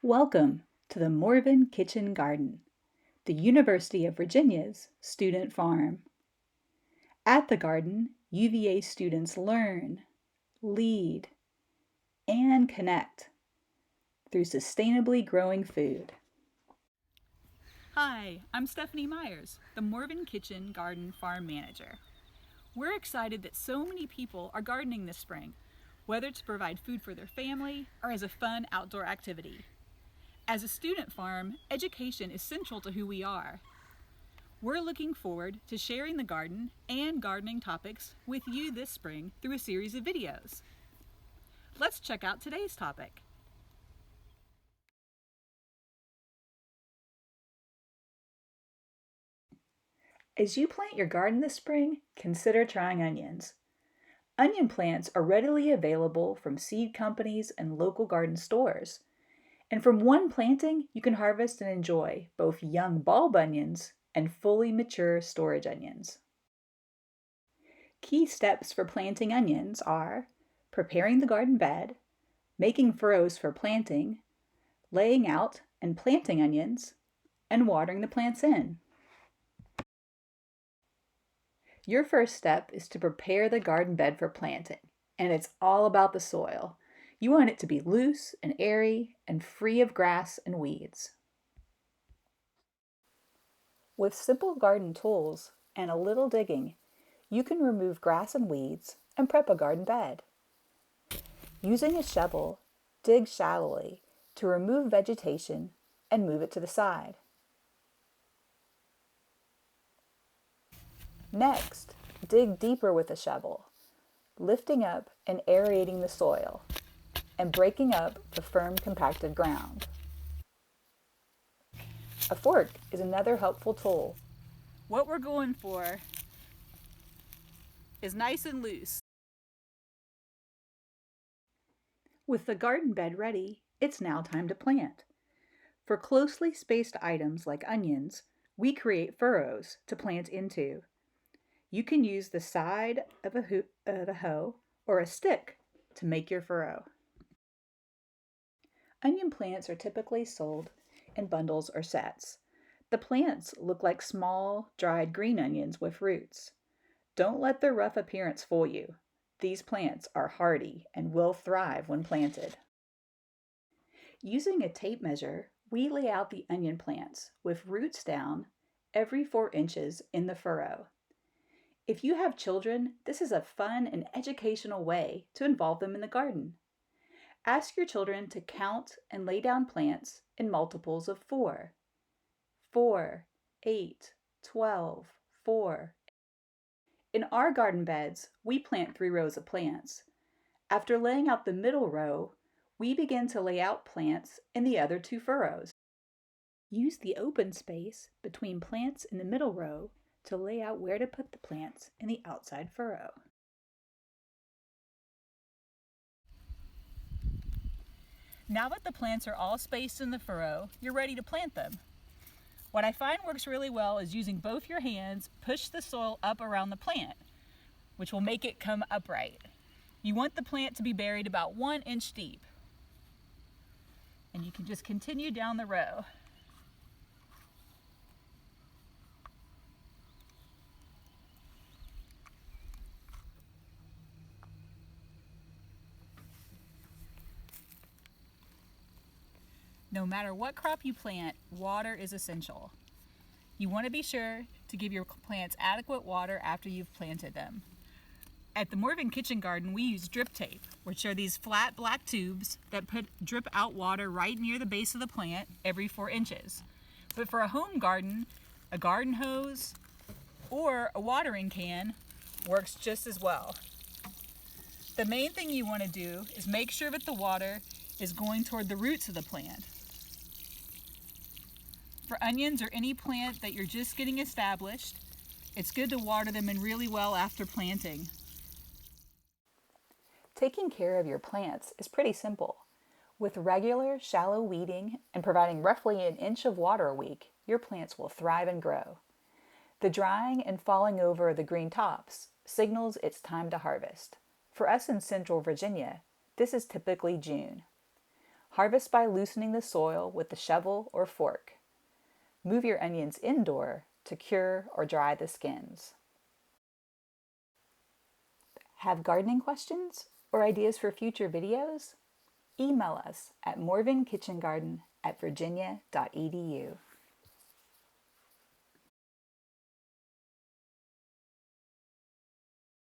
Welcome to the Morven Kitchen Garden, the University of Virginia's student farm. At the garden, UVA students learn, lead, and connect through sustainably growing food. Hi, I'm Stephanie Myers, the Morven Kitchen Garden Farm Manager. We're excited that so many people are gardening this spring, whether to provide food for their family or as a fun outdoor activity. As a student farm, education is central to who we are. We're looking forward to sharing the garden and gardening topics with you this spring through a series of videos. Let's check out today's topic. As you plant your garden this spring, consider trying onions. Onion plants are readily available from seed companies and local garden stores. And from one planting, you can harvest and enjoy both young bulb onions and fully mature storage onions. Key steps for planting onions are preparing the garden bed, making furrows for planting, laying out and planting onions, and watering the plants in. Your first step is to prepare the garden bed for planting, and it's all about the soil. You want it to be loose and airy and free of grass and weeds. With simple garden tools and a little digging, you can remove grass and weeds and prep a garden bed. Using a shovel, dig shallowly to remove vegetation and move it to the side. Next, dig deeper with a shovel, lifting up and aerating the soil and breaking up the firm compacted ground. A fork is another helpful tool. What we're going for is nice and loose. With the garden bed ready, it's now time to plant. For closely spaced items like onions, we create furrows to plant into. You can use the side of a hoe or a stick to make your furrow. Onion plants are typically sold in bundles or sets. The plants look like small, dried green onions with roots. Don't let their rough appearance fool you. These plants are hardy and will thrive when planted. Using a tape measure, we lay out the onion plants with roots down every 4 inches in the furrow. If you have children, this is a fun and educational way to involve them in the garden. Ask your children to count and lay down plants in multiples of 4. 4, 8, 12, 4. In our garden beds, we plant 3 rows of plants. After laying out the middle row, we begin to lay out plants in the other 2 furrows. Use the open space between plants in the middle row to lay out where to put the plants in the outside furrow. Now that the plants are all spaced in the furrow, you're ready to plant them. What I find works really well is using both your hands, push the soil up around the plant, which will make it come upright. You want the plant to be buried about 1 inch deep. And you can just continue down the row. No matter what crop you plant, water is essential. You want to be sure to give your plants adequate water after you've planted them. At the Morven Kitchen Garden, we use drip tape, which are these flat black tubes that drip out water right near the base of the plant every 4 inches. But for a home garden, a garden hose or a watering can works just as well. The main thing you want to do is make sure that the water is going toward the roots of the plant. For onions or any plant that you're just getting established, it's good to water them in really well after planting. Taking care of your plants is pretty simple. With regular, shallow weeding and providing roughly 1 inch of water a week, your plants will thrive and grow. The drying and falling over the green tops signals it's time to harvest. For us in Central Virginia, this is typically June. Harvest by loosening the soil with the shovel or fork. Move your onions indoor to cure or dry the skins. Have gardening questions or ideas for future videos? Email us at morvenkitchengarden@virginia.edu.